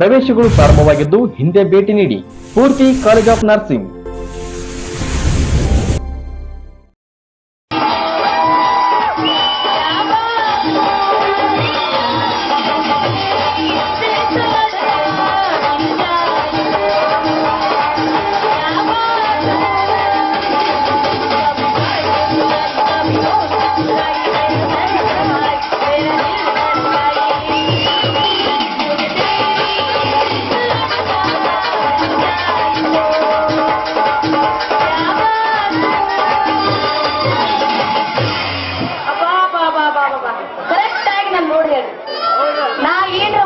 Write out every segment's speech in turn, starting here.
ಪ್ರವೇಶಗಳು ಪ್ರಾರಂಭವಾಗಿದ್ದು ಹಿಂದೆ ಭೇಟಿ ನೀಡಿ. ಸ್ಫೂರ್ತಿ ಕಾಲೇಜ್ ಆಫ್ ನರ್ಸಿಂಗ್.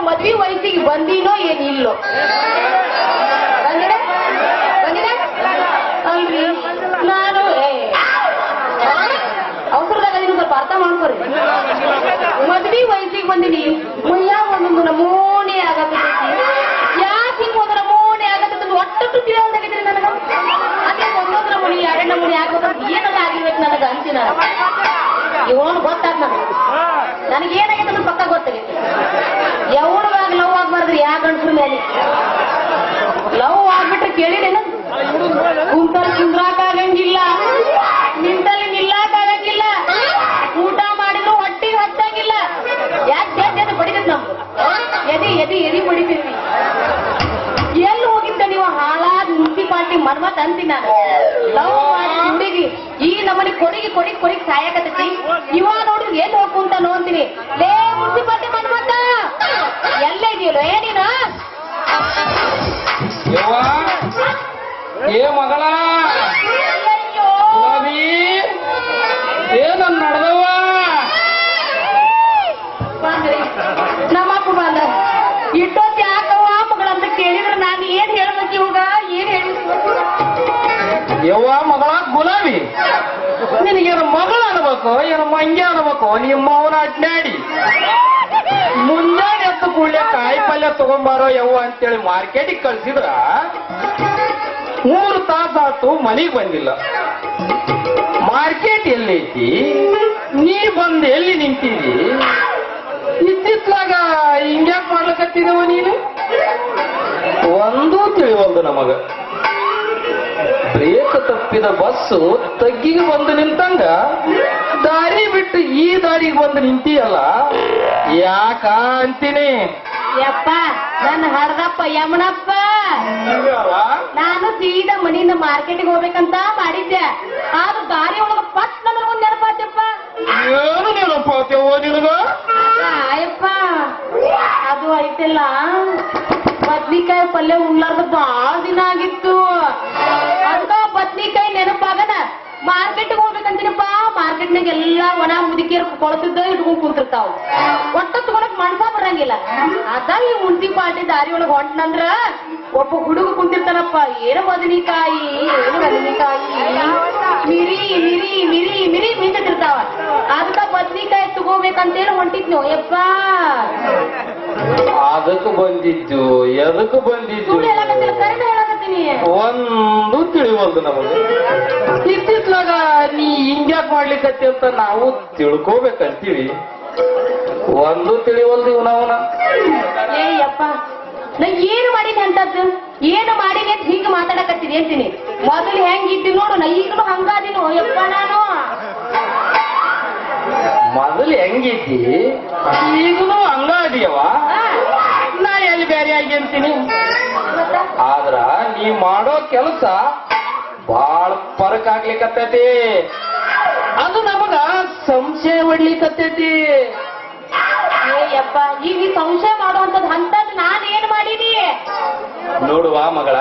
ಮದ್ವಿ ವಯಸ್ಸಿಗೆ ಬಂದಿನೋ ಏನಿಲ್ಲೋ ಅಲ್ರಿ ನಾನು ಅವಸರದಾಗ ಸ್ವಲ್ಪ ಅರ್ಥ ಮಾಡ್ಕೊರಿ. ಮದ್ವಿ ವಯಸ್ಸಿಗೆ ಬಂದಿನಿ, ಮೈಯ ಒಂದೊಂದು ನಮೂನೆ ಆಗತೈತಿ. ಯಾಕೆ ಹಿಂಗ ಒಂದು ನಮೂನೆ ಆಗತೈತಿ ಒಟ್ಟು ತಿಳಿಯೋದಾಗೈತ್ರಿ ನನಗ. ಅದೇ ಒಂದೊಂದು ನಮೂನಿ ಎರಡು ನಮೂನಿ ಆಗ್ಬೇಕಂತ ಏನಾಗ ಆಗಿರ್ಬೇಕು ನನಗ ಅಂತೀನಿ. ಇವನು ಗೊತ್ತಾಗ ನನಗೇನಾಗೈತೆ ಅಂದ್ರೆ ಪಕ್ಕ ಗೊತ್ತಾಗೈತಿ. ಯಾವಾಗ ಲವ್ ಆಗ್ಬಾರ್ದ್ರಿ ಯಾ ಗಂಡ್ಸ್ರ ಮೇಲೆ. ಲವ್ ಆಗ್ಬಿಟ್ರೆ ಕೇಳಿದೇನ, ಕುಂತಲ್ಲಿ ಕುಂದ್ರಾಕಾಗಂಗಿಲ್ಲ, ನಿಂತಲ್ಲಿ ನಿಲ್ಲಾಕಾಗಂಗಿಲ್ಲ, ಊಟ ಮಾಡಿದ್ರು ಹೊಟ್ಟಿಗೆ ಹತ್ತಂಗಿಲ್ಲ. ಯಾಕೆ ಎದೆ ಬಡಿತೈತಿ ನಮ್ದು, ಎದಿ ಬಡಿತೀವಿ. ಎಲ್ಲಿ ಹೋಗಿದ್ದ ನೀವು ಹಾಳಾದ ಮುನ್ಸಿಪಾಲ್ಟಿ ಮನ್ಮತ್ ಅಂತೀನಿ ನಾನು. ಲವ್ ಮಾಡಿ ಹುಡುಗಿ ಈ ನಮ್ಮನೆ ಕೊರಿಗಿ ಸಾಯಕತ್ತೈತಿ. ಇವ ನೋಡಿದ್ರೆ ಎಲ್ಲಿ ಹೋಗ್ಕುಂತಾನೋ ಅಂತೀನಿ. ಲೇ ಮುನ್ಸಿಪಾಲ್ಟಿ ಮನ್ಮತ್ತ ಎಲ್ಲ ಇದೆಯಲ್ಲ ಏನಿನ ಏ ಮಗಳ ಏನನ್ ನಡೆದವ ನಮ್ಮಪ್ಪ ಬಂದ ಇಟ್ಟೋತ್ ಯಾಕವ್ವ ಮಗಳಂತ ಕೇಳಿದ್ರೆ ನಾನು ಏನ್ ಹೇಳ್ಬೇಕು ಇವಾಗ, ಏನ್ ಹೇಳಿಸ್ಬೇಕು? ಯವ್ವ ಮಗಳ ಗುಲಾಬಿ, ನಿನಗೇನು ಮಗಳ ಅನ್ಬೇಕು ಏನು ಮಂಗ್ಯ ಅನ್ಬೇಕು? ನಿಮ್ಮ ಅವನ ಅಡ್ನಾಡಿ ಮುಂಜಾನೆ ಎತ್ತು ಕೂಡಲೇ ಕಾಯಿ ಪಲ್ಯ ತಗೊಂಬಾರೋ ಯವ್ವ ಅಂತೇಳಿ ಮಾರ್ಕೆಟಿಗೆ ಕಳ್ಸಿದ್ರ 3 ತಾಸಾತು ಮನೆಗೆ ಬಂದಿಲ್ಲ. ಮಾರ್ಕೆಟ್ ಎಲ್ಲೈತಿ, ನೀ ಬಂದು ಎಲ್ಲಿ ನಿಂತಿದಿ? ಇತ್ತಿತ್ಲಾಗ ಹಿಂಗ್ಯಾಕ್ ಮಾಡ್ಲಕತ್ತಿದವ ನೀನು? ಒಂದೂ ತಿಳಿವಲ್ದು ನಮಗ. ಬ್ರೇಕ್ ತಪ್ಪಿದ ಬಸ್ಸು ತಗ್ಗಿಗೆ ಬಂದು ನಿಂತಂಗ ದಾರಿ ಬಿಟ್ಟು ಈ ದಾರಿಗೆ ಬಂದು ನಿಂತೀಯಲ್ಲ, ಯಾಕ ಅಂತೀನಿ. ಯಪ್ಪ ನನ್ನ ಹರ್ದಪ್ಪ ಯಮನಪ್ಪ, ನಾನು ಸೀದಾ ಮನೆಯಿಂದ ಮಾರ್ಕೆಟಿಗೆ ಹೋಗ್ಬೇಕಂತ ಮಾಡಿದ್ದೆ. ಆದ್ರೂ ದಾರಿ ಒಳಗ ಪಟ್ ನನಗೊಂದು ನೆನಪಾತಪ್ಪ. ಏನು ನೆನಪಾತೇವೋ ನಿನಗ? ಆಯಪ್ಪ ಅದು ಐತಿಲ್ಲ, ಬದ್ನಿಕಾಯಿ ಪಲ್ಯ ಉಣ್ಲಾರ್ದ ಬಾಳ ದಿನ ಆಗಿತ್ತು. ಅದಕ್ಕ ಬದ್ನಿಕಾಯಿ ನೆನಪಾಗದ ಮಾರ್ಕೆಟ್ಗೆ ಹೋಗ್ಬೇಕಂತೀನಪ್ಪ. ಮಾರ್ಕೆಟ್ನಾಗ ಎಲ್ಲಾ ಒಣ ಮುದುಕಿಯರು ಕೊಳತಿದ್ದ ಇಟ್ಕೊಂಡ್ ಕುಂತಿರ್ತಾವ. ಒಟ್ಟ ತಗೊಳಕ್ ಮನ್ಸ ಬರಂಗಿಲ್ಲ. ಅದ ಈ ಮುನ್ಸಿಪಾಲ್ಟಿ ದಾರಿ ಒಳಗ ಹೊಂಟನಂದ್ರ ಒಬ್ಬ ಹುಡುಗ ಕುಂತಿರ್ತಾನಪ್ಪ. ಏನು ಬದನಿಕಾಯಿ ಮಿರಿ ಮಿರಿ ಮಿರಿ ಮಿರಿ ಮೀಂತಿರ್ತಾವ. ಅದಕ್ಕ ಬದ್ನಿಕಾಯಿ ತಗೋಬೇಕಂತೇಳಿ ಹೊಂಟಿದ್ನು. ಯಪ್ಪ ಅದಕ್ಕೆ ಬಂದಿದ್ದು ಎದಕ್ಕೆ ಬಂದಿದ್ದು ಕರೆದು ಹೇಳಕತ್ತೀನಿ. ಒಂದು ತಿಳಿವಲ್ದು ನಮಗೆ. ಇತ್ತಿತ್ಲಾಗ ನೀ ಹಿಂಗ್ಯಾಕ್ ಮಾಡ್ಲಿಕ್ಕತ್ತಿ ಅಂತ ನಾವು ತಿಳ್ಕೋಬೇಕಂತೀವಿ, ಒಂದು ತಿಳಿವಲ್ದು ಇವನವನ. ಏಯಪ್ಪ ನಾ ಏನು ಮಾಡೀನಿ ಅಂತದ್ದು, ಏನು ಮಾಡೀನಿ ಅಂತ ಹಿಂಗ ಮಾತಾಡಕತ್ತೀನಿ ಅಂತೀನಿ. ಮೊದಲು ಹೆಂಗಿದ್ದಿ ನೋಡು, ನಾ ಈಗಲೂ ಹಂಗಾದಿನು. ಯಪ್ಪ ನಾನು ಮೊದಲು ಹೆಂಗಿದ್ದಿ ಈಗಲೂ ಹಂಗಾದಿಯವ. ನಾ ಎಲ್ಲಿ ಬೇರೆ ಆಗಿ ಅಂತೀನಿ. ಆದ್ರ ನೀ ಮಾಡೋ ಕೆಲಸ ಬಾಳ ಫರಕ್ ಆಗ್ಲಿಕ್ಕತ್ತೈತಿ. ಅದು ನಮಗ ಸಂಶಯ ಹೊಡ್ಲಿಕ್ಕತ್ತೈತಿ. ಏಯಪ್ಪ ಈಗ ನೀ ಸಂಶಯ ಮಾಡುವಂತದ್ ಅಂತದ್ ನಾನ್ ಏನ್ ಮಾಡೀನಿ? ನೋಡುವ ಮಗಳ,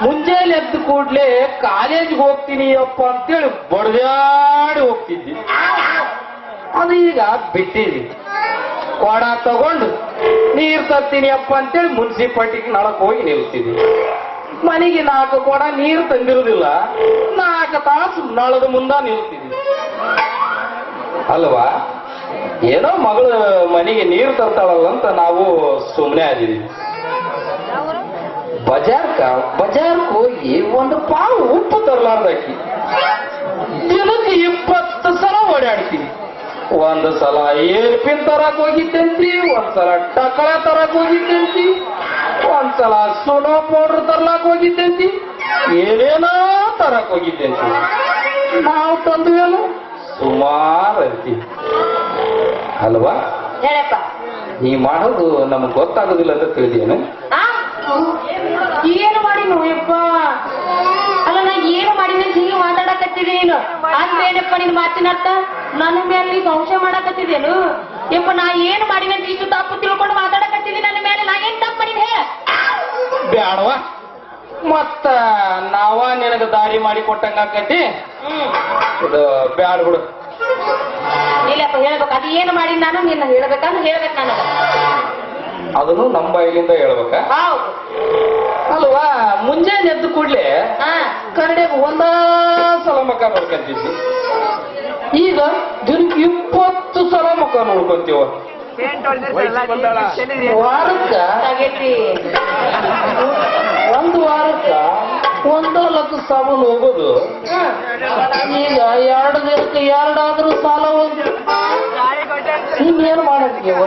ಮುಂಜಾನೆ ಎದ್ದು ಕೂಡ್ಲೆ ಕಾಲೇಜ್ಗೆ ಹೋಗ್ತೀನಿ ಅಪ್ಪ ಅಂತೇಳಿ ಬಡ್ದಾಡಿ ಹೋಗ್ತಿದ್ದಿ. ಅದು ಈಗ ಬಿಟ್ಟಿದಿ. ಕೊಡ ತಗೊಂಡು ನೀರ್ ತರ್ತೀನಿ ಅಪ್ಪ ಅಂತೇಳಿ ಮುನ್ಸಿಪಾಲ್ಟಿಗೆ ನಳಕ್ ಹೋಗಿ ನಿಲ್ತಿದ್ವಿ. ಮನೆಗೆ 4 ಕೊಡ ನೀರು ತಂದಿರುವುದಿಲ್ಲ, 4 ತಾಸು ನಳದ ಮುಂದ ನಿಲ್ತಿದ್ವಿ ಅಲ್ವಾ? ಏನೋ ಮಗಳು ಮನೆಗೆ ನೀರು ತರ್ತಾಳಲ್ಲ ಅಂತ ನಾವು ಸುಮ್ಮನೆ ಆಗಿದ್ವಿ. ಬಜಾರ್ಕ್ ಹೋಗಿ ಒಂದು ಪಾವು ಉಪ್ಪು ತರಲಾರ್ದಾಕಿ ದಿನಕ್ಕೆ 20 ಸಲ ಓಡಾಡ್ತೀವಿ. ಒಂದು ಸಲ ಏರ್ಪಿನ್ ತರಕ್ ಹೋಗಿತ್ತಂತಿ, ಒಂದ್ಸಲ ಟಕಳ ತರಕ್ ಹೋಗಿತ್ತಂತಿ, ಒಂದ್ಸಲ ಸೋಲೋ ಪೌಡರ್ ತರ್ಲಾಕ್ ಹೋಗಿದ್ದೇಂತಿ, ಏನೇನೋ ತರಕ್ ಹೋಗಿದ್ದೇಂತಿ. ನಾವು ತಂದು ಏನು ಸುಮಾರು ಐತಿ ಅಲ್ವಾ? ಹೇಳಪ್ಪ. ನೀ ಮಾಡೋದು ನಮಗ್ ಗೊತ್ತಾಗೋದಿಲ್ಲ ಅಂತ ತಿಳಿದೇನು? ಆ? ಏನು ಮಾಡಿನು ಯಪ್ಪ? ಅಲ್ಲ ನಾ ಏನು ಮಾಡಿನ ಹೀಗೆ ಮಾತಾಡಕತ್ತಿದೆ ನೀನು ಅಂದ್ರೇನಪ್ಪ ನಿನ್ ಮಾತಿನ ಅರ್ಥ? ನನ್ನ ಮೇಲೆ ನೀ ಸಂಶಯ ಮಾಡಕತ್ತಿದೇನು ಯಪ್ಪ? ನಾ ಏನು ಮಾಡಿನ ಇಷ್ಟು ತಪ್ಪು ತಿಳ್ಕೊಂಡು ಮಾತಾಡಕತ್ತಿದ್ದೆ ನನ್ನ ಮೇಲೆ. ನಾ ಏನ್ ತಪ್ಪು ಮಾಡಿನ ಹೇಳ? ಬ್ಯಾಡವ, ಮತ್ತ ನಾವ ನಿನಗ ದಾರಿ ಮಾಡಿ ಕೊಟ್ಟಂಗ ಆಕತಿ. ಇದು ಬ್ಯಾಡ ಬಿಡು. ಇಲ್ಲಪ್ಪ ಹೇಳ್ಬೇಕು. ಅದು ಏನು ಮಾಡಿ ನಾನು ನಿನ್ನ ಹೇಳ್ಬೇಕಂದ್ರೆ ಹೇಳ್ಬೇಕು ನನಗ. ಅದನ್ನು ನಮ್ಮ ಬಾಯಿಲಿಂದ ಹೇಳ್ಬೇಕ ಹೌದು ಅಲ್ವಾ? ಮುಂಜಾನೆ ಎದ್ದು ಕೂಡ್ಲೆ ಹಾ ಕನ್ನಡಿಯಾಗ ಒಂದ ಸಲ ಮಕ್ಕ ನೋಡ್ಕೊಂತಿದ್ವಿ, ಈಗ ದಿನಕ್ಕೆ 20 ಸಲ ಮಕ್ಕ ನೋಡ್ಕೊಂತೀವ. ವಾರಕ್ಕ ಆಗೈತಿ. ಒಂದು ವಾರಕ್ಕ 1 ಲಕ್ಷ ಸಾಬೂನು ಹೋಗೋದು, ಈಗ 2 ದಿನಕ್ಕೆ 2 ಆದ್ರೂ ಸಾಲ ಹೋಗಿ ಇನ್ನೇನು ಮಾಡಕ್ಕಿವ.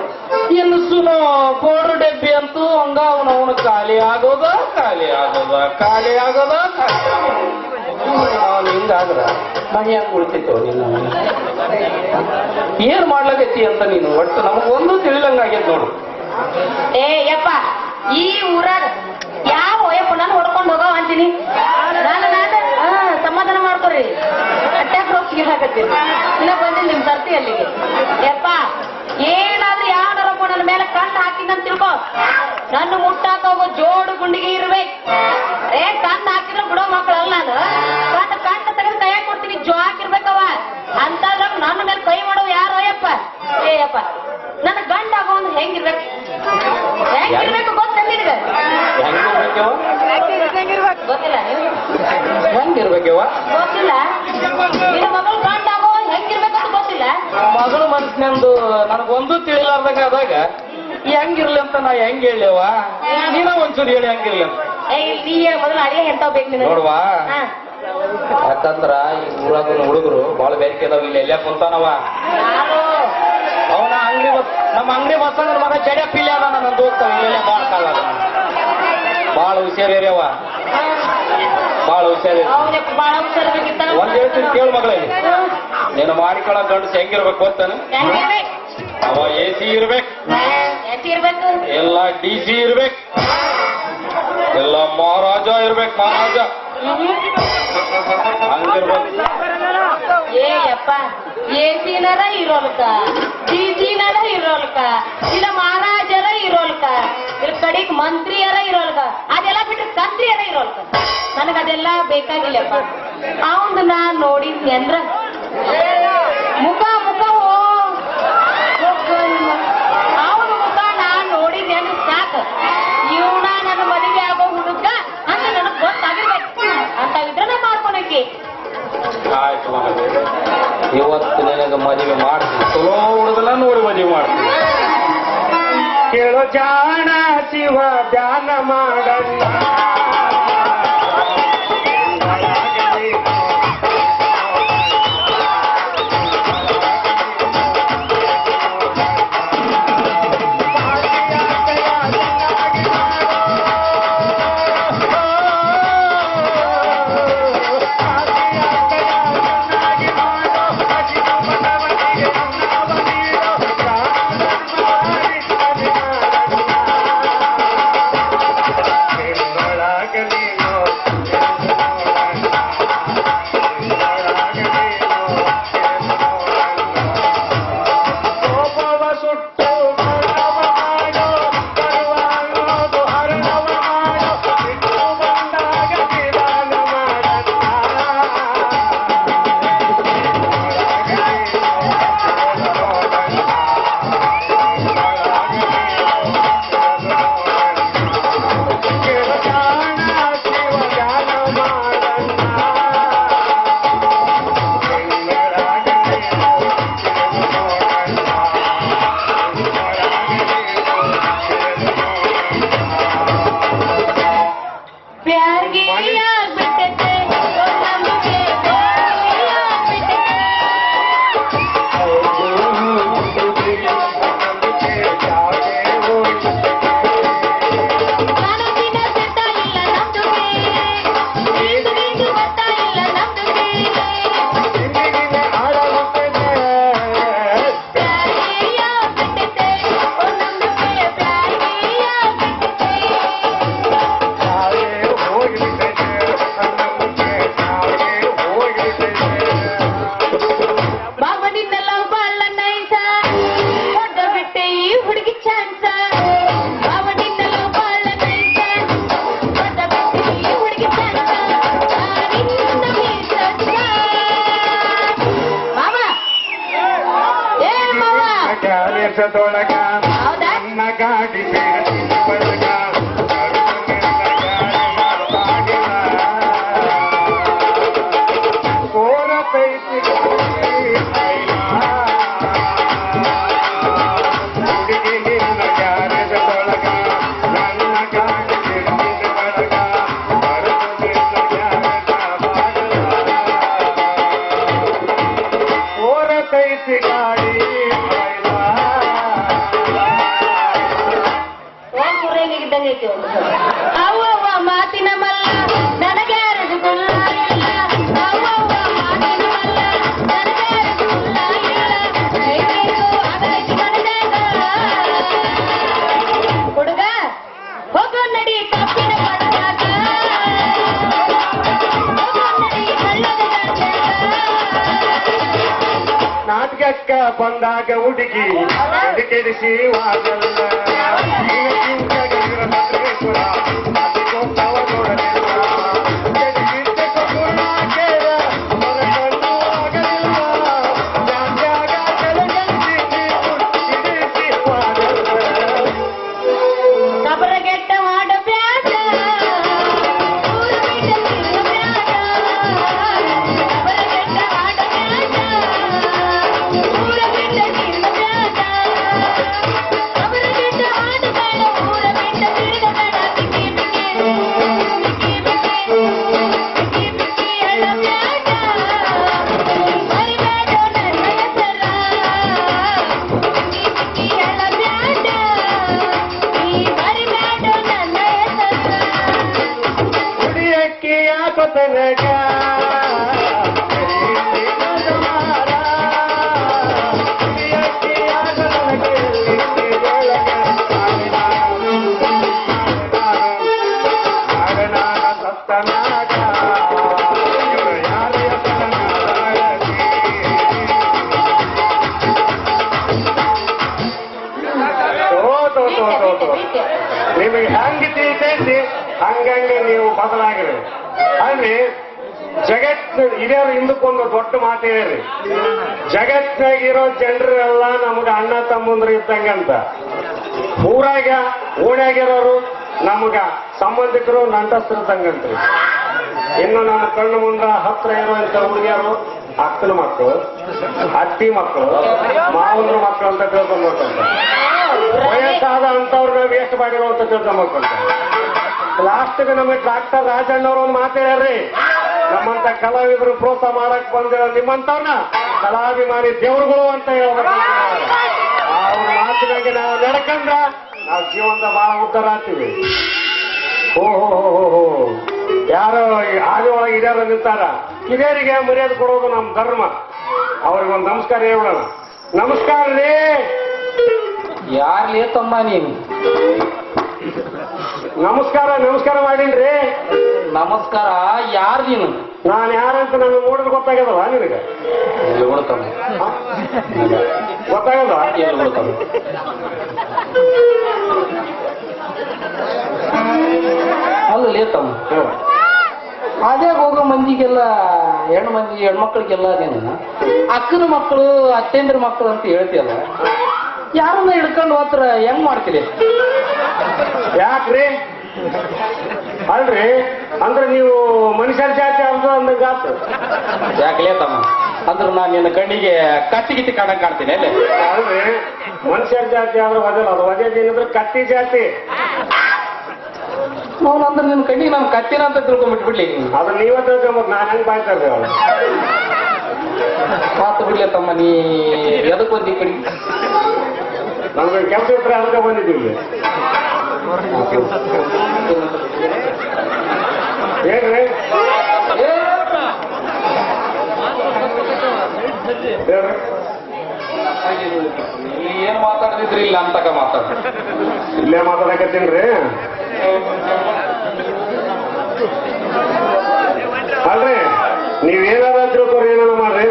ಇನ್ನು ಸುನೋ ಪೌಡರ್ ಡಬ್ಬಿ ಅಂತೂ ಹಂಗ ಅವನವನು ಖಾಲಿ ಆಗೋದ ಖಾಲಿ ಆಗೋದ ಖಾಲಿ ಆಗೋದ ಅವನು ಹಿಂಗಾದ್ರ ಮನೆಯಾಗ ಕುಳಿತಿತ್ತು. ನಿನ್ನ ಏನ್ ಮಾಡ್ಲಾಗೈತಿ ಅಂತ ನೀನು ಒಟ್ಟು ನಮಗೊಂದು ತಿಳಿಲಂಗಾಗೈತಿ ನೋಡು. ಏ ಯಪ್ಪ, ಈ ಊರಾಗ ಯಾವ ಯಪ್ಪ ನಾನು ಹೊಡ್ಕೊಂಡು ಹೋಗೋ ಅಂತೀನಿ. ಸಮಾಧಾನ ಮಾಡ್ಕೊರಿ. ಅಟ್ಯಾಕ್ ರೋಗಿ ಹಾಕತ್ತೀನಿ. ಇಲ್ಲ ಬಂದಿಲ್ಲ ನಿಮ್ ಸರ್ತಿ ಅಲ್ಲಿಗೆ. ಯಪ್ಪ ಏನಾದ್ರೂ ಯಾವ್ದಾರಪ್ಪ ನನ್ನ ಮೇಲೆ ಕಣ್ಣು ಹಾಕಿದಂತ ತಿಳ್ಕೊ, ನನ್ನ ಮುಟ್ಟಾಕ ಹೋಗೋ ಜೋಡು ಗುಂಡಿಗೆ ಇರ್ಬೇಕು. ಕಣ್ಣು ಹಾಕಿದ್ರೆ ಬಿಡೋ ಮಕ್ಕಳಲ್ಲ ನಾನು. ಕಣ್ಣು ತೆಗೆದು ಕೈಯಾಗ ಕೊಡ್ತೀನಿ, ಜೋ ಹಾಕಿರ್ಬೇಕವ ಅಂತಂದ್ರ ನನ್ನ ಮೇಲೆ ಕೈ ಮಾಡೋ ಯಾರೋ ಯಪ್ಪ. ಏ ಯಪ್ಪ, ನನ್ನ ಗಂಡ ಆಗೋ ಅಂದ್ರೆ ಹೆಂಗಿರ್ಬೇಕು? ಹೆಂಗಿರ್ಬೇಕು ಗೊತ್ತ ನಿನಗ? ಗೊತ್ತಿಲ್ಲ ಹೆಂಗಿರ್ಬೇಕವ? ಗೊತ್ತಿಲ್ಲ. ನಿನ್ನ ಮಗಳು ಗಂಡ ಆಗೋ ಹೆಂಗಿರ್ಬೇಕಂತ ಗೊತ್ತಿಲ್ಲ. ಮಗಳು ಮನಸ್ಸಿನಂದು ನನಗೊಂದು ತಿಳಿಲಾರ್ದಾಗ ಆದಾಗ ಹೆಂಗಿರ್ಲಿ ಅಂತ ನಾ ಹೆಂಗ್ ಹೇಳಿವ? ನೀನ ಒಂಚೂರು ಹೇಳಿ ಹೆಂಗಿರ್ಲಿ ಅಂತ. ನೀ ಮೊದಲು ಅಡಿಗೆ ಎಂತಾವ್ ಬೇಕು ನಿನಗೆ ನೋಡ್ವಾ, ಯಾಕಂದ್ರ ಈ ಊರಾಗ ಹುಡುಗರು ಬಾಳ ಬೇಡಿಕೆ ಅದಾವ. ಇಲ್ಲಿ ಎಲ್ಲೇ ಕುಂತಾನವ ಅವನ ಅಂಗಡಿ ನಮ್ಮ ಅಂಗಡಿ ಬಸ್ಸಂದ್ರ ಮಗ ಜಡ ಪಿಲ್ಲೆ ಅದ ನನ್ನ ದೋಸ್ತ. ಇಲ್ಲೆಲ್ಲ ಬಾಳ ಕಾಲ ಬಾಳ ಹುಷಾರ್ಯವ, ಬಾಳ ಹುಷಾರಿ. ಬಾಳ ಹುಷಾರಿರ್ಬೇಕಿತ್ತ. ಒಂದ್ ಹೇಳ್ತೀನಿ ಕೇಳು ಮಗಳಿಗೆ, ನೀನು ಮಾಡಿಕೊಳ್ಳೋ ಗಂಡಸ ಹೆಂಗಿರ್ಬೇಕು ಗೊತ್ತಾನೆ? ಅವ AC ಇರ್ಬೇಕು, ಎಲ್ಲ DC ಇರ್ಬೇಕು, ಎಲ್ಲ ಮಹಾರಾಜ ಇರ್ಬೇಕು, ಮಹಾರಾಜ ಹಂಗಿರ್ಬೇಕು. ಏ ಯಪ್ಪ, AC-ನರ ಇರೋಲ್ಕ, DC-ನರ ಇರೋಲ್ಕ, ಇಲ್ಲ ಮಹಾರಾಜರ ಇರೋಲ್ಕ, ಇಲ್ಲ ಕಡೆಗ್ ಮಂತ್ರಿಯರ ಇರೋಲ್ಕ, ಅದೆಲ್ಲ ಬಿಟ್ರೆ ಕಂತ್ರಿಯರ ಇರೋಲ್ಕ. ನನಗದೆಲ್ಲ ಬೇಕಾಗಿಲ್ಲಪ್ಪ. ಅವಂದು ನಾನ್ ನೋಡಿದ್ನಿ ಅಂದ್ರ ಮುಖ ಅವನ ಮುಖ ನಾನ್ ನೋಡಿದ್ನಿ ಅಂದ್ರೆ ಸಾಕು. ಇವನ ನನ್ನ ಮದುವೆ ಆಗೋ ಹುಡುಗ ಅಂತ ನನಗ್ ಗೊತ್ತಾಗಿರ್ಬೇಕು. ಅಂತಾಗಿದ್ರೆ ನಾ ಮಾಡ್ಕೊಳಕ್ಕೆ. ಆಯ್ತು ಮಗ, ಇವತ್ತು ನಿನಗೆ ಮದುವೆ ಮಾಡ್ತೀನಿ. ಚಲೋ ಹುಡುಗನ ನೋಡಿ ಮದುವೆ ಮಾಡ್ತೀನಿ. ಕೇಳೋ ಜಾಣ ಶಿವ ಧ್ಯಾನ ಮಾಡಲ್ಲ. ನನಗೆ ಗ್ಯಾರೇಜದೊಳಗ ಹೌದಾ? ನನ್ನ ಗಾಡಿ ಸೇರಿಸಿದ ಬಳಗ ಕೋರತೈತಿ ಹುಡುಗಿ ನಿನ್ನ ಗ್ಯಾರೇಜದೊಳಗ ನನ್ನ ಗಾಡಿ ಸೇರಿಸಿದ ಬಳಗ ಕೋರತೈತಿ ಗಾಡಿ ಇದ್ದಂಗೆ ಐತಿ ಅವ್ವ ಮಾತಿನ ಮಲ್ಲ ನನಗೆ ರಸಗುಲ್ಲ ಇಲ್ಲ ಅವ್ವ ಮಾತಿನ ಮಲ್ಲ ನನಗೆ ರಸಗುಲ್ಲ ಇಲ್ಲ ಕೈಬೇಕು ಆಗೈತಿ ಮನದಾಗ ಹುಡುಗ ಹೋಗೋ ನಡಿ ಕಪ್ಪಿನ ಪಡದಾಗ ಹೋಗೋ ನಡಿ ಕಳ್ಳದ ನಾಟಕಕ್ಕ ಬಂದಾಗ ಹುಡುಗಿ ಕೆಡಿಸಿ ವಾಗಲ್ಲ ಕಬರಗೆಟ್ಟ ಮಾಡ ಬ್ಯಾಡ ಊರ ಬಿಟ್ಟ ತಿರುಗ ಬ್ಯಾಡ ಕಬರಗೆಟ್ಟ ಮಾಡ ಬ್ಯಾಡ ಊರ ಬಿಟ್ಟ ತಿರುಗ ಬ್ಯಾಡ ಕಬರಗೆಟ್ಟ ಮಾಡ ಬೇಡ ಊರ ಬಿಟ್ಟ ತಿರುಗ ಬೇಡ ಬಿಕ್ಕಿ ಬಿಕ್ಕಿ ಬಿಕ್ಕಿ ಬಿಕ್ಕಿ ಬಿಕ್ಕಿ ಬಿಕ್ಕಿ ಹೇಳ ಬ್ಯಾಡ ಮರಿಬೇಡ ನನ್ನ ಹೆಸರ ಬಿಕ್ಕಿ ಬಿಕ್ಕಿ ಹೇಳ ಬ್ಯಾಡ ನೀ ಮರಿಬೇಡ ನನ್ನ ಹೆಸರ ಹುಡಿಯಕ್ಕೆ ಯಾಕೊತನಗ ನಿಮಗೆ ಹೆಂಗ ತಿಳಿತೈತಿ ಹಂಗಂಗೆ ನೀವು ಬದಲಾಗಿರಿ ಅಲ್ಲಿ ಜಗತ್ ಹಿರಿಯರು ಹಿಂದಕ್ಕೊಂದು ದೊಡ್ಡ ಮಾತು ಹೇಳ್ರಿ ಜಗತ್ನಾಗಿರೋ ಜನರೆಲ್ಲ ನಮ್ಗೆ ಅಣ್ಣ ತಮ್ಮಂದ್ರು ಇದ್ದಂಗಂತ ಊರಾಗ ಓಣ್ಯಾಗಿರೋರು ನಮ್ಗ ಸಂಬಂಧಿಕರು ನಂಟಸ್ತ್ರ ಇದ್ದಂಗಂತ್ರಿ ಇನ್ನು ನಮ್ಮ ಕಣ್ಣು ಮುಂದ ಹತ್ರ ಇರುವಂತ ಹುಡುಗಿಯರು ಅಕ್ಕನ ಮಕ್ಕಳು ಅತ್ತಿ ಮಕ್ಕಳು ಮಾವನ ಮಕ್ಕಳು ಅಂತ ತಿಳ್ಕೊಂಡ್ಬಿಡ್ತಂತ ವಯಸ್ಸಾದ ಅಂತವ್ರನ್ನ ವೇಸ್ಟ್ ಮಾಡಿರೋ ಅಂತ ತಿಳ್ಕೊಂಡ್ಬಿಡ್ತಂತ ಲಾಸ್ಟ್ಗೆ ನಮಗೆ ಡಾಕ್ಟರ್ ರಾಜಣ್ಣವ್ರು ಒಂದು ಮಾತು ಹೇಳ್ರಿ ನಮ್ಮಂತ ಕಲಾವಿದರು ಪ್ರೋತ್ಸಾಹ ಮಾಡಕ್ ಬಂದಿರೋ ನಿಮ್ಮಂತವ್ರನ್ನ ಕಲಾಭಿಮಾನಿ ದೇವರುಗಳು ಅಂತ ಹೇಳ್ಬೇಕು ಅವ್ರ ಮಾತಿನಾಗೆ ನಾವು ನಡ್ಕಂದ್ರ ನಾವು ಜೀವನದ ಬಹಳ ಉದ್ಧಾರ ಆಗ್ತೀವಿ ಓಹೋ ಯಾರೋ ಹಾದಿ ಒಳಗೆ ಹಿರಿಯರು ನಿಂತಾರ ಹಿರಿಯರಿಗೆ ಮರ್ಯಾದೆ ಕೊಡೋದು ನಮ್ಮ ಧರ್ಮ ಅವ್ರಿಗೊಂದು ನಮಸ್ಕಾರ ಹೇಳ್ಬಿಡೋಣ ನಮಸ್ಕಾರ ರೀ ಯಾರ್ಲೇ ತಮ್ಮ ನೀನು ನಮಸ್ಕಾರ ಮಾಡೀನ್ರಿ ನಮಸ್ಕಾರ ಯಾರು ನೀನು ನಾನು ಯಾರಂತ ನನಗೆ ನೋಡಿದ್ರೆ ಗೊತ್ತಾಗ್ಯದವ ನಿನಗೆ ಹೇಳ್ಬಿಡ್ತಾನ ಗೊತ್ತಾಗದ ಹೇಳ್ಬಿಡ್ತಾನ ಅಲ್ಲೇ ತಮ್ಮ ಅದೇ ಹೋಗೋ ಮಂದಿಗೆಲ್ಲ ಹೆಣ್ಮಕ್ಳಿಗೆಲ್ಲ ನೀನು ಅಕ್ಕನ ಮಕ್ಕಳು ಅತ್ತೆಂದ್ರ ಮಕ್ಕಳು ಅಂತ ಹೇಳ್ತೀಯಲ್ಲ ಯಾರನ್ನ ಹಿಡ್ಕೊಂಡು ಹೋತ್ರ ಹೆಂಗ್ ಮಾಡ್ತೀರಿ ಯಾಕ್ರಿ ಅಲ್ರಿ ಅಂದ್ರೆ ನೀವು ಮನುಷ್ಯರ ಜಾತಿ ಅರ್ಧ ಅಂದಂಗಾತು ಯಾಕಲೇ ತಮ್ಮ ಅಂದ್ರೆ ನಾನು ನಿನ್ನ ಕಣ್ಣಿಗೆ ಕತ್ತಿ ಕಾಣಕ್ ಕಾಣ್ತೀನಿ ಅಲ್ಲೇ ಅಲ್ರಿ ಮನುಷ್ಯರ ಜಾತಿ ಆದ್ರೆ ವಜಲ್ಲ ಅದು ವಜೇನಿದ್ರೆ ಕತ್ತಿ ಜಾತಿ ಅವನು ಅಂದ್ರೆ ನಿನ್ನ ಕಣ್ಣಿಗೆ ನಾನು ಕತ್ತಿನ ಅಂತ ತಿಳ್ಕೊಂಡ್ಬಿಟ್ಬಿಡ್ಲಿ ಅದು ನೀವೇ ತಿಳ್ಕೊಂಬೋದು ನಾನು ಹೆಂಗ್ ಬಾಯ್ತಾ ಇರ್ತೀವಿ ಅವ್ರು ಮಾತು ಬಿಡ್ಲಿ ತಮ್ಮ ನೀ ಎದಕ್ ಬಂದಿ ಕಡೆ ನಮ್ಗೆ ಕೆಲಸ ಇದ್ರೆ ಅದಕ್ಕೆ ಬಂದಿದ್ದೀವಿ ಏನ್ರಿ ಹೇಳ್ರಿ ಏನ್ ಮಾತಾಡಿದ್ರಿ ಇಲ್ಲ ಅಂತಕ ಮಾತಾಡ ಇಲ್ಲೇ ಮಾತಾಡಕತ್ತೀನ್ರಿ ಅಲ್ರಿ ನೀವೇನಾರ ತಿಳ್ಕೊರಿ ಏನಾರ ಮಾಡ್ರಿ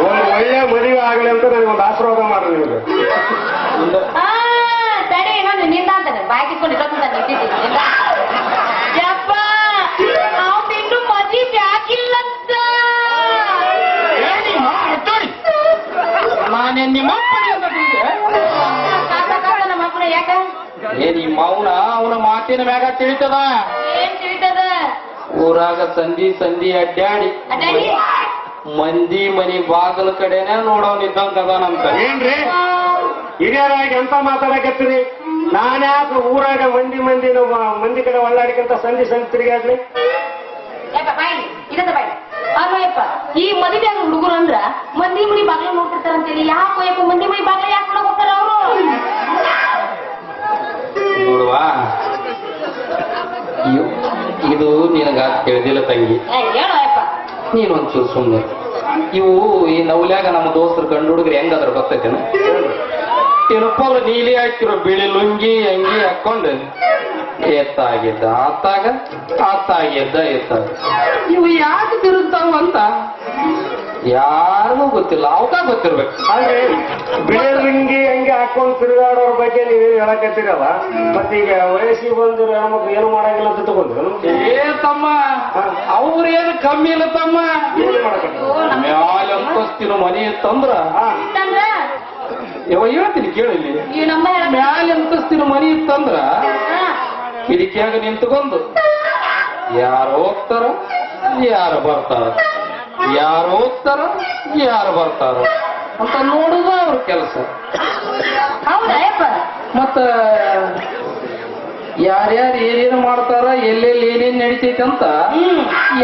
ಒಂದು ಒಳ್ಳೆ ಮದುವೆ ಆಗ್ಲಿ ಅಂತ ನನಗೊಂದು ಆಶೀರ್ವಾದ ಮಾಡ್ರಿ ನಿಮ್ಗೆ ತಡೆ ಇನ್ನೊಂದು ನಿಂದ ಅಂತಾನೆ ಬಾಕಿಸ್ಕೊಂಡು ಯಪ್ಪ ಅವ್ನು ಇನ್ನು ಮದುವೆ ಆಗಿಲ್ಲಂತ ನಾನೇ ನಿಮ್ಮ ಮೌನ ಅವನ ಮಾತಿನ ಮ್ಯಾಗ ತಿಳಿತದ. ಏನ್ ತಿಳಿತದ? ಊರಾಗ ಸಂಧಿ ಸಂಧಿ ಅಡ್ಡಾಡಿ ಅಡ್ಡಾಡಿ? ಮಂದಿ ಮನಿ ಬಾಗಲ ಕಡೆನೆ ನೋಡೋನಿದ್ದಂಗ ಅದಾನಂತ. ಏನ್ರಿ ಹಿರಿಯರಾಗಿ ಎಂತ ಮಾತಾಡಕತ್ತೀರಿ? ನಾನ್ಯಾಕ ಊರಾಗ ಮಂದಿ ಕಡೆ ಒಳ್ಳಾಡಿಕಂತ ಸಂಧಿ ತಿರುಗಾಡ್ಲಿ? ಯಪ್ಪ ಬಾಯಿ ಇದದ ಬಾಯಿ ಅಯ್ಯಪ್ಪ, ಈ ಮದುವೆ ಆಗ ಹುಡುಗರು ಅಂದ್ರ ಮಂದಿ ಮನಿ ಬಾಗ್ಲ ನೋಡ್ತಿರ್ತಾರಂತೇಳಿ ಯಾಕೋ ಯಪ್ಪ ಮಂದಿ ಮನಿ ಬಾಗ್ಲ ಯಾಕೆ ನೋಡಕ್ ಹೋಗ್ತಾರ ಅವರು? ನೋಡುವ, ಇದು ನಿನಗ ತಿಳಿದಿಲ್ಲ ತಂಗಿ. ಹೇಳೋ ಯಪ್ಪ. ನೀನೊಂಚೂರು ಸುಮ್ಮನೆ. ಇವು ಈ ನವಲ್ಯಾಗ ನಮ್ಮ ದೋಸ್ತರು ಗಂಡು ಹುಡುಗರು ಹೆಂಗದ್ರ ಗೊತ್ತೈತೇನ? ತಿರುಪಲ್ ನೀಲಿ ಹಾಕಿರೋ ಬಿಳಿ ಲುಂಗಿ ಅಂಗಿ ಹಾಕೊಂಡು ಎತ್ತಾಗಿದ್ದ ಆತಾಗಿದ್ದ ಇವು ಯಾಕೆ ತಿರುಗ್ತಾವ ಅಂತ ಯಾರಿಗೂ ಗೊತ್ತಿಲ್ಲ, ಅವಕ ಗೊತ್ತಿರ್ಬೇಕು. ಆದ್ರೆ ಬಿಳಿ ಲಿಂಗಿ ಹಂಗೆ ಹಾಕೊಂಡು ತಿರುಗಾಡೋರ್ ಬಗ್ಗೆ ನೀವೇನು ಹೇಳಕತ್ತೀರಲ್ಲ, ಮತ್ತೀಗ ವಯಸ್ಸಿಗೆ ಬಂದ್ರು ನಮಗ್ ಏನು ಮಾಡಂಗಿಲ್ಲ ಅಂತ ತಗೊಂಡ್ರು. ಏ ತಮ್ಮ, ಅವ್ರೇನು ಕಮ್ಮಿ ಇಲ್ಲ ತಮ್ಮ. ಏನ್ ಮಾಡಕತ್ತೀರ? ಮ್ಯಾಲ ಅಂತಸ್ತಿನ ಮನೆ ಇತ್ತಂದ್ರ ಹೇಳ್ತೀನಿ ಕೇಳಿಲ್ಲಿ, ಮ್ಯಾಲ ಅಂತಸ್ತಿನ ಮನೆ ಇತ್ತಂದ್ರ ಕಿರಿಕಿಯಾಗ ನಿಂತುಕೊಂಡು ಯಾರು ಹೋಗ್ತಾರ ಯಾರು ಬರ್ತಾರ, ಯಾರು ಹೋಗ್ತಾರ ಯಾರು ಬರ್ತಾರ ಅಂತ ನೋಡುದ ಅವ್ರ ಕೆಲಸ. ಮತ್ತ ಯಾರ್ಯಾರು ಏನೇನು ಮಾಡ್ತಾರ, ಎಲ್ಲೆಲ್ಲಿ ಏನೇನ್ ನಡೀತೈತಿ ಅಂತ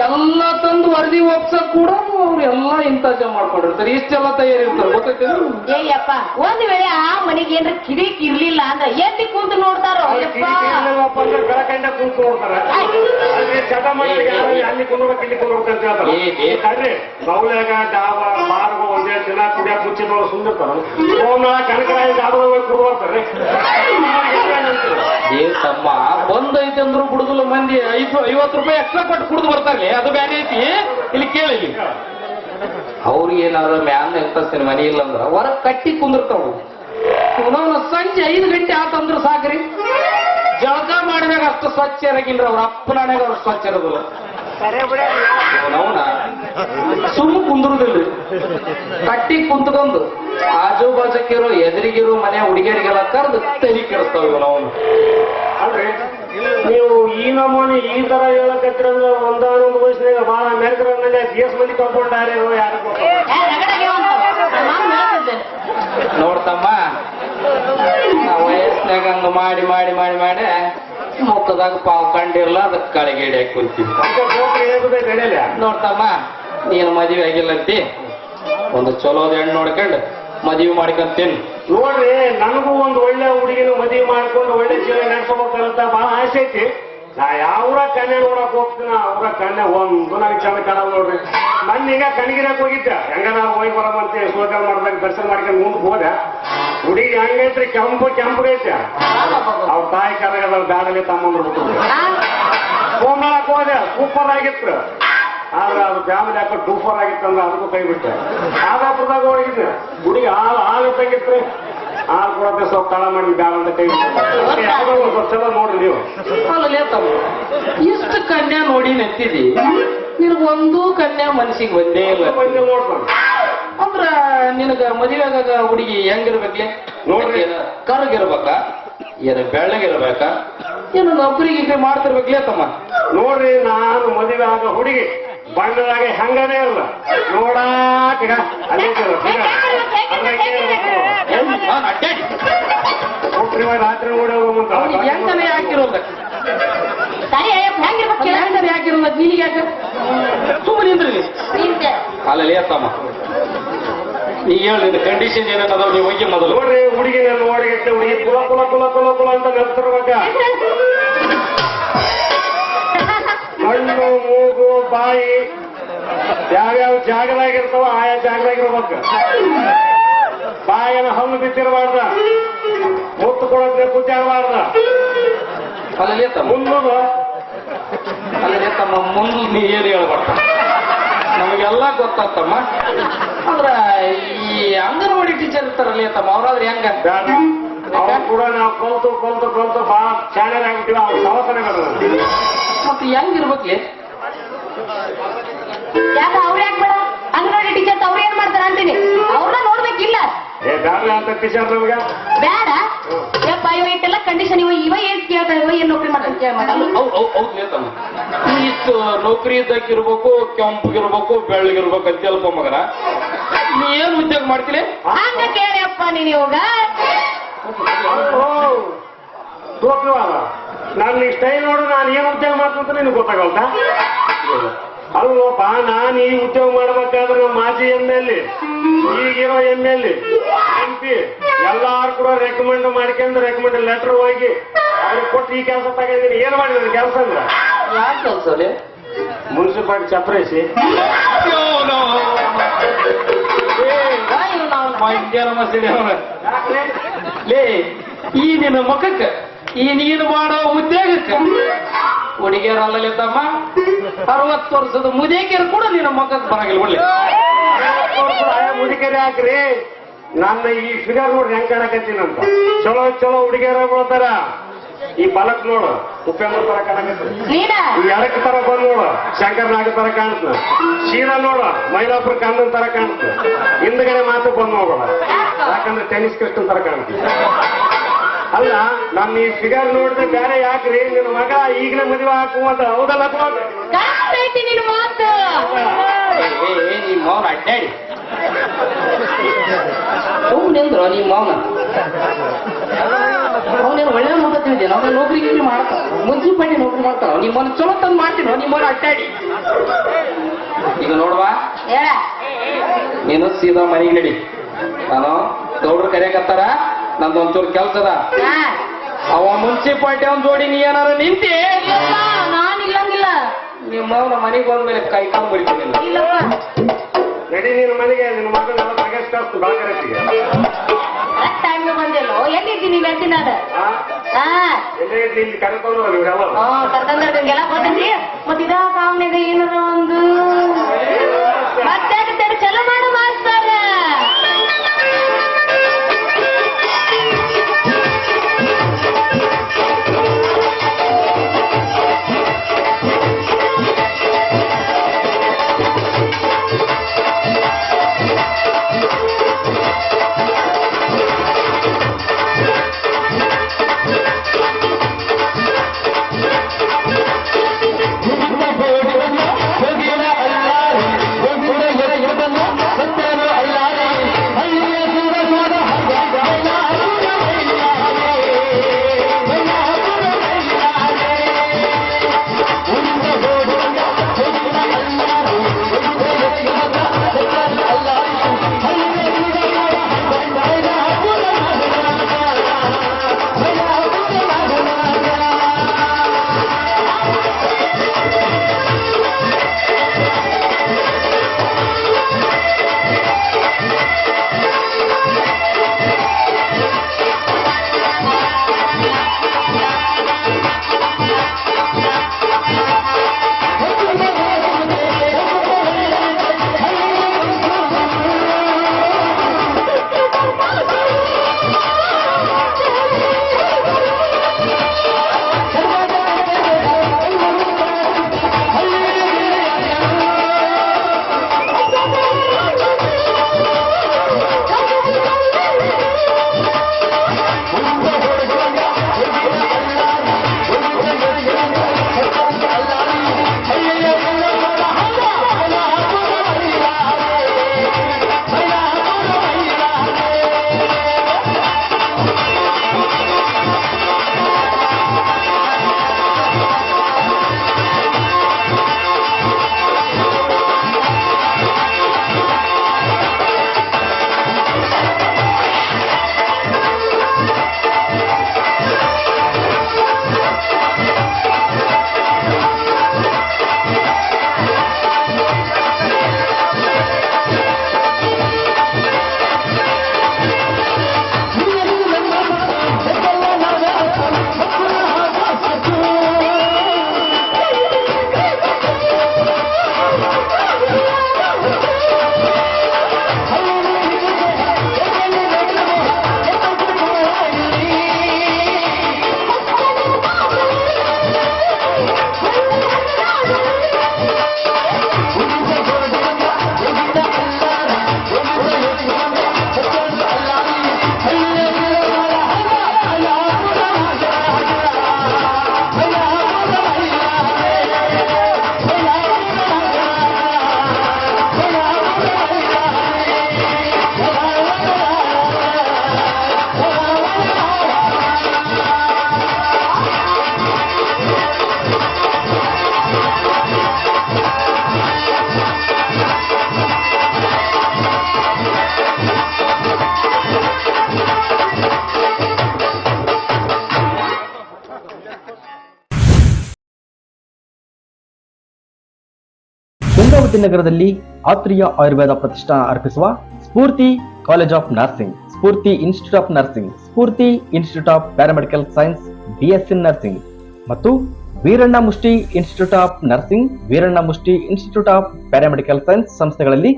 ಎಲ್ಲ ತಂದು ವರದಿ ಒಪ್ಸಕ್ ಕೂಡ ಅವ್ರು ಎಲ್ಲ ಇಂತಾಜ ಮಾಡ್ಕೊಂಡಿರ್ತಾರೆ. ಇಷ್ಟೆಲ್ಲ ತಯಾರಿರ್ತಾರೆ ಗೊತ್ತೈತೆ. ಏಯಪ್ಪ, ಒಂದ್ ವೇಳೆ ಆ ಮನೆಗೆ ಏನ್ರ ಕಿರಿಕ್ ಇರ್ಲಿಲ್ಲ ಅಂದ್ರೆ ಎತ್ತಿ ಕುಂತು ನೋಡ್ತಾರೋ? ಬೆಳಕಂಡ ಕೂತು ನೋಡ್ತಾರ. ಚಟ ಮಾಡಿ ಅಲ್ಲಿ ಕೊಂಡ್ಬೇಕು ಇಲ್ಲಿ ಕೊಂಡ್ಬೇಕಂತ ಹೇಳ್ತಾರೆ. ಮೌಲ್ಯಾಗ ಡಾಬ ಬಾರ್ಗ ಒಂದೇ ದಿನ ಕುಡಿಯ ಮುಚ್ಚಿದವ್ರು ಸುಂದಿರ್ತಾರ. ಕನಕರಾಯ ಡಾಬಾದಾಗ ಕುಡ್ ಬರ್ತಾರೆ. ಏ ತಮ್ಮ, ಬಂದೈತೆ ಅಂದ್ರು ಕುಡುದಿಲ್ಲ ಮಂದಿ. 50 ರೂಪಾಯಿ ಎಕ್ಸ್ಟ್ರಾ ಕೊಟ್ಟು ಕುಡಿದು ಬರ್ತಾರೆ. ಅದು ಬ್ಯಾನೆ ಐತಿ. ಇಲ್ಲಿ ಕೇಳಿ, ಅವ್ರಿಗೆ ಏನಾದ್ರು ಮ್ಯಾನ್ ಎಂತ ಮನಿ ಇಲ್ಲ ಅಂದ್ರ ಹೊರಗ್ ಕಟ್ಟಿ ಕುಂದಿರ್ತಾವ. ಸಂಜೆ 5 ಗಂಟೆ ಆತಂದ್ರ ಸಾಕ್ರಿ, ಜಳಕ ಮಾಡಿದಾಗ ಅಷ್ಟು ಸ್ವಚ್ಛ ಇರಗಿಲ್ರಿ. ಅವ್ರ ಅಪ್ಪನಾಗ ಅವ್ರು ಸ್ವಚ್ಛ ಇರೋದಿಲ್ಲ. ಅವನ ಸುಮ್ಮ ಕುಂದ್ರುದಿಲ್ರಿ, ಕಟ್ಟಿ ಕುಂತ್ಕೊಂಡು ಆಜು ಬಾಜಕ್ಕಿರೋ ಎದುರಿಗಿರೋ ಮನೆ ಹುಡುಗಿಯರಿಗೆಲ್ಲ ಕರೆದು ತಲೆ ಕೆಡಿಸ್ತಾವ ಇವನವನು. ಅಂದ್ರೆ ನೀವು ಈ ನಮೂನಿ ಈ ತರ ಹೇಳಕತ್ತಿರಂದ್ರೆ ಒಂದೊಂದು ವಯಸ್ಸಿನಾಗ ಬಹಳ ಮೆರಕರಲ್ಲಿ ದೇಶ ಮಂದಿ ಕಂಪೌಂಡ್ ಯಾರು ನೋಡ್ತಮ್ಮ, ವಯಸ್ಸಿನಾಗ ಹಂಗ ಮಾಡಿ ಮಾಡಿ ಮಾಡಿ ಮಾಡಿ ಮುಖದಾಗ ಪಾವು ಕಂಡಿರ್ಲ ಅದಕ್ಕೆ ಕಳೆಗೇಡಿ ಹಾಕಿ ಕುಂತೀವಿ. ನೋಡ್ತಮ್ಮ, ನೀನು ಮದುವೆ ಆಗಿಲ್ಲಂತಿ, ಒಂದು ಚಲೋದ ಹೆಣ್ಣು ನೋಡ್ಕೊಂಡು ಮದುವೆ ಮಾಡ್ಕೊಂತೀನಿ. ನೋಡ್ರಿ, ನನಗೂ ಒಂದು ಒಳ್ಳೆ ಹುಡುಗಿನ ಮದುವೆ ಮಾಡ್ಕೊಂಡು ಒಳ್ಳೆ ಜೀವನ ನಡೆಸಬೇಕಂತ ಬಹಳ ಆಸೆ ಐತಿ. ನಾ ಯಾವ್ರ ಕನ್ಯೆ ನೋಡಕ್ ಹೋಗ್ತೀನ, ಅವ್ರ ಕನ್ಯೆ ಒಂದು ನನಗೆ ಚಂದ ಕಾಣಲ್ಲ ನೋಡ್ರಿ. ಈಗ ಕಣಗಿರಕ್ ಹೋಗಿದ್ದೆ, ಹೆಂಗ ನಾವು ಹೋಗಿ ಬರಮಂತೆ ಸೋದರ ಮಾಡ್ದಾಗ ದರ್ಶನ ಮಾಡ್ಕೊಂಡು ಮುಂದೆ ಹೋದೆ. ಹುಡುಗಿ ಹಂಗೈತ್ರಿ, ಕೆಂಪಗೈತೆ. ಅವ್ರ ತಾಯಿ ಕರಗದ ಗಾಡಲ್ಲಿ ತಮ್ಮಂದ್ರು ಬಿಟ್ಟು ಸೋಮನಾಳಕ್ ಹೋದೆ, ಸೂಪರ್ ಆಗಿತ್ತು. ಆದ್ರೆ ಅದು ಫ್ಯಾಮಿಲಿ ಹಾಕೋ ಡೂಫರ್ ಆಗಿತ್ತು ಅಂದ್ರೆ ಅದಕ್ಕೂ ಕೈ ಬಿಟ್ಟೆ. ಆದಾಪುರದಾಗ ಹೋಗಿದ್ದೆ, ಹುಡುಗಿ ಹಾಲು ತಂಗಿತ್ರಿ, ಹಾಲು ಕೊಡತ್ತೆ ಸ್ವಲ್ಪ ತಳ ಮಾಡಿ ಬ್ಯಾಡ ಅಂತ ಕೈ ಬಿಟ್ಟು ಚಲೋ ನೋಡ್ರಿ ನೀವು. ಇಷ್ಟು ಕನ್ಯಾ ನೋಡಿ ನೆತ್ತಿದಿ, ನಿನಗೊಂದು ಕನ್ಯಾ ಮನಸ್ಸಿಗೆ ಬಂದೇ ಇಲ್ಲ. ನೋಡ್ಕೊಂಡು ಅಂದ್ರ ನಿನಗ ಮದುವೆ ಆಗಾಗ ಹುಡುಗಿ ಹೆಂಗಿರ್ಬೇಕ್ಲೆ? ನೋಡ್ರಿ, ಕರಗಿರ್ಬೇಕ, ಏನು ಬೆಳ್ಳಗಿರ್ಬೇಕ, ಏನು ನೌಕರಿಗೆ ಮಾಡ್ತಿರ್ಬೇಕ್ಲೇ ತಮ್ಮ? ನೋಡ್ರಿ, ನಾನು ಮದುವೆ ಆಗ ಹುಡುಗಿ ಬಣ್ಣದಾಗ ಹೆಂಗನೇ ಇಲ್ಲ ನೋಡಾಕ ರಾತ್ರಿ ನೋಡಿ ಹೋಗುವಂತ ಹೆಂಗನೇ ಹಾಕಿರೋದ ಹೆಂಗನೇ ಹಾಕಿರೋದ ನೀನಿಗೆ ಯಾಕೆ ಸುಮ್ಮನೆ ನಿಂದ್ರಿ ಅಲ್ಲಲ್ಲಿ ತಮ್ಮ. ನೀ ಹೇಳಿ ಕಂಡೀಷನ್ ಏನನ್ನದ ನೀವು ಹೋಗಿ ಮೊದಲು. ನೋಡ್ರಿ, ಹುಡುಗಿನ ನೋಡಿ ಹುಡುಗಿ ಕುಲ ಕುಲ ಕುಲ ಕುಲ ಕುಲ ಅಂತ ನೆಲ್ತಿರ್ಬೇಕ. ಕಣ್ಣು, ಮೂಗು, ಬಾಯಿ ಯಾವ್ಯಾವ ಜಾಗದಾಗಿರ್ತಾವ ಆಯಾ ಜಾಗದಾಗಿರ್ಬೇಕ. ಬಾಯನ ಹಣ್ಣು ಬಿತ್ತಿರಬಾರ್ದ, ಮುತ್ತು ಕೊಡೋದ್ರೆ ಕುದ್ದಾಗಬಾರ್ದ. ಅಲ್ಲಲ್ಲಿ ತಮ್ಮ ಮುಂದದು ಅಲ್ಲಲ್ಲಿ ತಮ್ಮ ಮುಂದೆ ನೀ ಏನು ಹೇಳ್ಬಾರ್ದ, ನಮಗೆಲ್ಲ ಗೊತ್ತಾಗ್ತಮ್ಮ. ಅಂದ್ರ ಈ ಅಂಗನವಾಡಿ ಟೀಚರ್ ಇರ್ತಾರಲ್ಲ ತಮ್ಮ, ಅವ್ರಾದ್ರೆ ಹೆಂಗ? ಅವ್ರು ಕೂಡ ನಾವು ಕಲ್ತು ಕಲ್ತು ಕಲ್ತು ಬಹಳ ಚಾನೆಲ್ ಆಗ್ಬಿಟ್ಟಿವಿ. ಅವ್ರ ಸಮಸ್ಯೆ ಮತ್ತೆ ಹೆಂಗಿರ್ಬೇಕ್ಲಿ? ಯಾಕ ಅವ್ರ ಯಾಕೆ ಬೇಡ? ಅಂಗನವಾಡಿ ಟೀಚರ್ಸ್ ಅವ್ರು ಏನ್ ಮಾಡ್ತಾರ ಅಂತೀನಿ, ಅವ್ರನ್ನ ನೋಡ್ಬೇಕಿಲ್ಲ. ಏ ಬ್ಯಾಡ ಅಂತ ಟೀಚರ್ ನಮ್ಗ ಬೇಡ ಯಪ್ಪ ಇವ ಇಟ್ಟೆಲ್ಲ ಕಂಡೀಷನ್ ಇವ ಏನ್ ಕೇಳ್ತಾ ಇವ ಏನ್ ನೌಕರಿ ಮಾಡ್ತಾನೆ ಹೌದು ತಮ್ಮ ಇಷ್ಟು ನೌಕರಿ ಇದ್ದಕ್ಕಿರ್ಬೇಕು ಕೆಂಪಗಿರ್ಬೇಕು ಬೆಳ್ಳಗಿರ್ಬೇಕು ಅಂತ ಅಲ್ಪ ಮಗನ ನೀ ಏನ್ ಉದ್ಯೋಗ ಮಾಡ್ತೀನಿ ಹಂಗ ಕೇಳಿಯಪ್ಪ ನೀನ್ ಇವಾಗ ಗೊತ್ತಲ್ಲ ನನ್ನ ಈ ಸ್ಟೈಲ್ ನೋಡು ನಾನು ಏನ್ ಉದ್ಯೋಗ ಮಾಡ್ತಂತ ನಿನಗೆ ಗೊತ್ತಾಗಲ್ತಾ ಅಲ್ವಪ್ಪ ನಾನು ಈ ಉದ್ಯೋಗ ಮಾಡ್ಬೇಕಾದ್ರೆ ನಮ್ಮ ಮಾಜಿ ಎಲ್ಲಿ ಈಗಿರೋ ಎಲ್ಲಿ MP ಎಲ್ಲಾರು ಕೂಡ ರೆಕಮೆಂಡ್ ರೆಕಮೆಂಡ್ ಲೆಟರ್ ಹೋಗಿ ಅವ್ರಿಗೆ ಕೊಟ್ಟು ಈ ಕೆಲಸ ತಗೊಂಡಿದ್ದೀನಿ ಏನ್ ಮಾಡಿದ್ರು ಕೆಲಸ ಅಂದ್ರೆ ಯಾಕೆ ಕೆಲಸ ಮುನ್ಸಿಪಾಲಿಟಿ ಚಪ್ರೇಸಿ ಲೇ ಈ ನಿನ್ನ ಮುಖಕ್ಕೆ ಈ ನೀನು ಮಾಡೋ ಉದ್ಯೋಗಕ್ಕೆ ಹುಡುಗಿಯರಲ್ಲ ತಮ್ಮ 60 ವರ್ಷದ ಮುದೇಕಿಯರು ಕೂಡ ನಿನ್ನ ಮುಖಕ್ಕೆ ಬರಂಗಿಲ್ಲ ಒಳ್ಳೆ ಮುದುಕರಿ ಹಾಕ್ರಿ ನನ್ನ ಈ ಫಿಗರ್ ನೋಡ್ರಿ ಹೆಂಗ್ ಕಾಣಕತ್ತೀನಂತ ಚಲೋ ಚಲೋ ಹುಡುಗಿಯರ ಬೀಳ್ತಾರ ಈ ಬಲಕ್ ನೋಡು ಉಪೇಂದ್ರ ತರ ಕಾಣಕತ್ತೀನಿ ನೀನ ಈ ಎಡಕ್ ತರ ಬಂದ್ ನೋಡು ಶಂಕರ್ ನಾಗ ತರ ಕಾಣ್ತ ಶೀಲಾ ನೋಡು ಮೈಲಾಪುರ ಕಂದನ್ ತರ ಕಾಣ್ತ ಹಿಂದ್ಗಡೆ ಮಾತು ಬಂದ್ ನೋಡೋಣ ಯಾಕಂದ್ರೆ ಟೆನ್ನಿಸ್ ಕೃಷ್ಣನ್ ತರ ಕಾಣ್ತೀವಿ ಅಲ್ಲ ನನ್ನ ಈ ಫಿಗರ್ ನೋಡಿದ್ರೆ ಬೇರೆ ಯಾಕ್ರಿ ನಿನ್ನ ಮಗ ಈಗಲೇ ಮದುವೆ ಹಾಕುವಂತ ಹೌದಲ್ಲ ಕರೆಕ್ಟ್ ಐತಿ ನಿನ್ ಮಾತು ನಿಮ್ಮ ಮೌನ ಅಡ್ಡಾಡಿ ಅವನೆಂದ್ರು ನಿಮ್ಮ ಮೌನ ಅವನೇನು ಒಳ್ಳೆ ಮಗ ತಿಳಿದೇನು ಅವನ ನೌಕರಿ ಮಾಡ್ತಾವ ಮುನ್ಸಿಪಾಲಿಟಿ ನೌಕರಿ ಮಾಡ್ತಾವ ನಿಮ್ಮನ್ನು ಚಲೋ ತಂದು ಮಾಡ್ತೀನೋ ನಿಮ್ಮನ್ನು ಅಡ್ಡಾಡಿ ಈಗ ನೋಡ್ವಾ ಹೇಳ ನೀನು ಸೀದಾ ಮನೆಗೆ ನಡಿ ನಾನು ಗೌಡ್ರು ಕರೆಯಕತ್ತಾರ ನಂದೊಂಚೂರು ಕೆಲ್ಸದ ಅವ ಮುನ್ಸಿಪಾಲಿಟಿ ಅವನ್ ಜೋಡಿ ನೀ ಏನಾರ ನಿಂತಿ ನಾನ್ ಇಲ್ಲಂಗಿಲ್ಲ ನಿಮ್ಮ ಅವನ ಮನೆಗೆ ಬಂದ್ಮೇಲೆ ಕೈ ಕಾಲು ಬರಿತೀನಿ ಇಲ್ಲಪ್ಪ ನಡಿ ನಿನ್ನ ಮನೆಗೆ ನಿನ್ನ ಮಗನೆಲ್ಲ ತಗಸ್ತು ಬಾಕರತ್ತಿಗೆ ಕರೆಕ್ಟ್ ಟೈಮ್ಗೆ ಬಂದಿಲ್ಲೋ ಎಲ್ಲಿದ್ದೀನಿ ಗಂಟಿನಾಡ ಎಲ್ಲೇ ಇಲ್ಲಿ ಕರ್ಕೊಂಡು ನೀವೆಲ್ಲ ಕರ್ಕಂದ್ರೆ ನಿಮ್ಗೆಲ್ಲ ಗೊತ್ತೈತಿ ಮತ್ ಇದ ಕಾವನ್ಯಾಗ ಏನಾರ ಒಂದು ಮತ್ತೆ ಚಲೋ ಮಾಡು ಮಾಸ್ತಾರ ಹೋಗಿಲ್ಲ ಅಲ್ಲ ಗಂಗಾವತಿ ನಗರದಲ್ಲಿ ಆತ್ರಿಯ ಆಯುರ್ವೇದ ಪ್ರತಿಷ್ಠಾನ ಅರ್ಪಿಸುವ Spoorthi college of nursing, Spoorthi institute of nursing, Spoorthi institute of paramedical science BSc nursing ಮತ್ತು Veeranna Mushti institute of nursing, Veeranna Mushti institute of paramedical science ಸಂಸ್ಥೆಗಳಲ್ಲಿ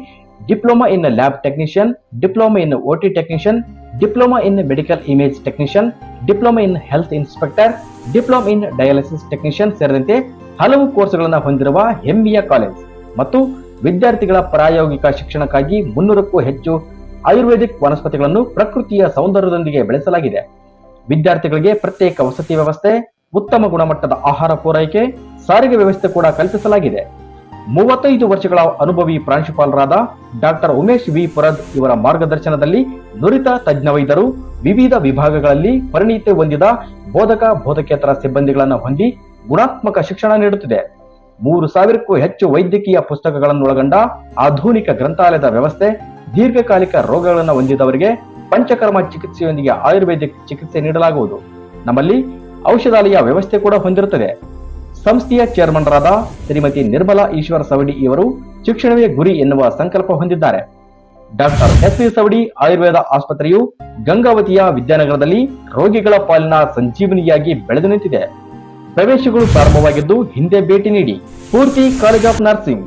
diploma in lab technician, diploma in OT technician, diploma in medical image technician, diploma in health inspector, diploma in dialysis technician ಸೇರಿದಂತೆ ಹಲವು ಕೋರ್ಸ್ಗಳನ್ನು ಹೊಂದಿರುವ ಹೆಮ್ಮೆಯ college ಮತ್ತು ವಿದ್ಯಾರ್ಥಿಗಳ ಪ್ರಾಯೋಗಿಕ ಶಿಕ್ಷಣಕ್ಕಾಗಿ 300ಕ್ಕೂ ಹೆಚ್ಚು ಆಯುರ್ವೇದಿಕ್ ವನಸ್ಪತಿಗಳನ್ನು ಪ್ರಕೃತಿಯ ಸೌಂದರ್ಯದೊಂದಿಗೆ ಬೆಳೆಸಲಾಗಿದೆ. ವಿದ್ಯಾರ್ಥಿಗಳಿಗೆ ಪ್ರತ್ಯೇಕ ವಸತಿ ವ್ಯವಸ್ಥೆ, ಉತ್ತಮ ಗುಣಮಟ್ಟದ ಆಹಾರ ಪೂರೈಕೆ, ಸಾರಿಗೆ ವ್ಯವಸ್ಥೆ ಕೂಡ ಕಲ್ಪಿಸಲಾಗಿದೆ. 35 ವರ್ಷಗಳ ಅನುಭವಿ ಪ್ರಾಂಶುಪಾಲರಾದ ಡಾಕ್ಟರ್ ಉಮೇಶ್ ವಿ ಪುರದ್ ಇವರ ಮಾರ್ಗದರ್ಶನದಲ್ಲಿ ನುರಿತ ತಜ್ಞ ವೈದ್ಯರು ವಿವಿಧ ವಿಭಾಗಗಳಲ್ಲಿ ಪರಿಣಿತಿ ಹೊಂದಿದ ಬೋಧಕ ಬೋಧಕೇತರ ಸಿಬ್ಬಂದಿಗಳನ್ನು ಹೊಂದಿ ಗುಣಾತ್ಮಕ ಶಿಕ್ಷಣ ನೀಡುತ್ತಿದೆ. 3000ಕ್ಕೂ ಹೆಚ್ಚು ವೈದ್ಯಕೀಯ ಪುಸ್ತಕಗಳನ್ನು ಒಳಗೊಂಡ ಆಧುನಿಕ ಗ್ರಂಥಾಲಯದ ವ್ಯವಸ್ಥೆ, ದೀರ್ಘಕಾಲಿಕ ರೋಗಗಳನ್ನು ಹೊಂದಿದವರಿಗೆ ಪಂಚಕರ್ಮ ಚಿಕಿತ್ಸೆಯೊಂದಿಗೆ ಆಯುರ್ವೇದಿಕ್ ಚಿಕಿತ್ಸೆ ನೀಡಲಾಗುವುದು. ನಮ್ಮಲ್ಲಿ ಔಷಧಾಲಯ ವ್ಯವಸ್ಥೆ ಕೂಡ ಹೊಂದಿರುತ್ತದೆ. ಸಂಸ್ಥೆಯ ಚೇರ್ಮನ್ರಾದ ಶ್ರೀಮತಿ ನಿರ್ಮಲಾ ಈಶ್ವರ ಸವಡಿ ಇವರು ಶಿಕ್ಷಣವೇ ಗುರಿ ಎನ್ನುವ ಸಂಕಲ್ಪ ಹೊಂದಿದ್ದಾರೆ. Doctor S V. ಸವಡಿ ಆಯುರ್ವೇದ ಆಸ್ಪತ್ರೆಯು ಗಂಗಾವತಿಯ ವಿದ್ಯಾನಗರದಲ್ಲಿ ರೋಗಿಗಳ ಪಾಲಿನ ಸಂಜೀವನಿಯಾಗಿ ಬೆಳೆದು ನಿಂತಿದೆ. ಪ್ರವೇಶಗಳು ಪ್ರಾರಂಭವಾಗಿದ್ದು ಹಿಂದೆ ಭೇಟಿ ನೀಡಿ. ಸ್ಫೂರ್ತಿ ಕಾಲೇಜ್ ಆಫ್ ನರ್ಸಿಂಗ್,